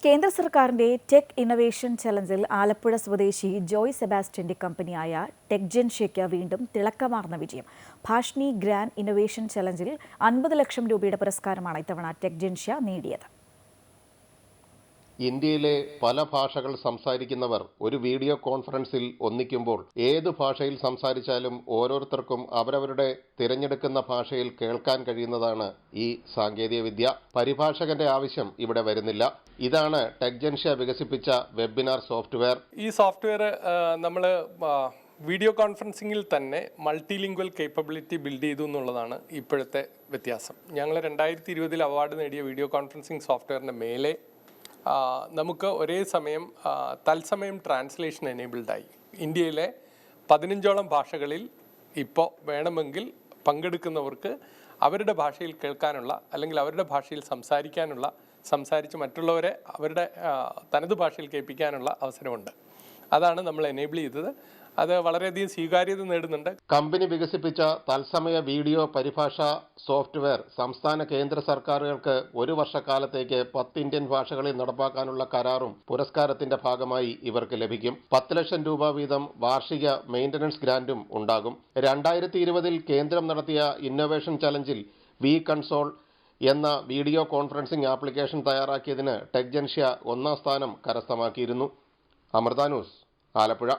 കേന്ദ്ര സർക്കാരിന്റെ tech innovation ചലഞ്ചിൽ Alappuzha സ്വദേശി ജോയ് സെബാസ്റ്റ്യന്റെ കമ്പനിയായ ടെക്ജൻഷ്യയ്ക്ക് വീണ്ടും തിളക്കമാർന്ന വിജയം. ഭാഷ്നി ഗ്രാൻഡ് ഇന്നൊവേഷൻ ചലഞ്ചിൽ 50 ലക്ഷം രൂപയുടെ പുരസ്കാരമാണ് ഇത്തവണ ടെക്ജൻഷ്യ നേടിയത്. ഇന്ത്യയിലെ പല ഭാഷകൾ സംസാരിക്കുന്നവർ ഒരു വീഡിയോ കോൺഫറൻസിൽ ഒന്നിക്കുമ്പോൾ ഏത് ഭാഷയിൽ സംസാരിച്ചാലും ഓരോരുത്തർക്കും അവരവരുടെ തിരഞ്ഞെടുക്കുന്ന ഭാഷയിൽ കേൾക്കാൻ കഴിയുന്നതാണ് ഈ സാങ്കേതികവിദ്യ. പരിഭാഷകന്റെ ആവശ്യം ഇവിടെ വരുന്നില്ല. ഇതാണ് ടെക്ജൻഷ്യ വികസിപ്പിച്ച വെബിനാർ സോഫ്റ്റ്വെയർ. ഈ സോഫ്റ്റ്വെയർ നമ്മൾ വീഡിയോ കോൺഫറൻസിങ്ങിൽ തന്നെ മൾട്ടിലിംഗ്വൽ കേപ്പബിലിറ്റി ബിൽഡ് ചെയ്തു എന്നുള്ളതാണ് ഇപ്പോഴത്തെ വ്യത്യാസം. ഞങ്ങൾ 2020 അവാർഡ് നേടിയ വീഡിയോ കോൺഫറൻസിങ് സോഫ്റ്റ്വെയറിൻ്റെ മേലെ നമുക്ക് ഒരേ സമയം തത്സമയം ട്രാൻസ്ലേഷൻ എനേബിൾഡായി. ഇന്ത്യയിലെ 15ഓളം ഭാഷകളിൽ ഇപ്പോൾ വേണമെങ്കിൽ പങ്കെടുക്കുന്നവർക്ക് അവരുടെ ഭാഷയിൽ കേൾക്കാനുള്ള അല്ലെങ്കിൽ അവരുടെ ഭാഷയിൽ സംസാരിച്ച് മറ്റുള്ളവരെ അവരുടെ തനത് ഭാഷയിൽ കേൾപ്പിക്കാനുള്ള അവസരമുണ്ട്. അതാണ് നമ്മൾ എനേബിൾ ചെയ്തത്. അത് വളരെയധികം സ്വീകാര്യത നേടുന്നുണ്ട്. കമ്പനി വികസിപ്പിച്ച തത്സമയ വീഡിയോ പരിഭാഷ സോഫ്റ്റ്വെയർ സംസ്ഥാന കേന്ദ്ര സർക്കാരുകൾക്ക് ഒരു വർഷക്കാലത്തേക്ക് 10 ഇന്ത്യൻ ഭാഷകളിൽ നടപ്പാക്കാനുള്ള കരാറും പുരസ്കാരത്തിന്റെ ഭാഗമായി ഇവർക്ക് ലഭിക്കും. 10 ലക്ഷം രൂപ വീതം വാർഷിക മെയിൻ്റനൻസ് ഗ്രാന്റും ഉണ്ടാകും. 2020 കേന്ദ്രം നടത്തിയ ഇന്നൊവേഷൻ ചലഞ്ചിൽ വി കൺസോൾ എന്ന വീഡിയോ കോൺഫറൻസിംഗ് ആപ്ലിക്കേഷൻ തയ്യാറാക്കിയതിന് ടെക്ജൻഷ്യ 1ാം സ്ഥാനം കരസ്ഥമാക്കിയിരുന്നു. അമൃത ന്യൂസ്, ആലപ്പുഴ.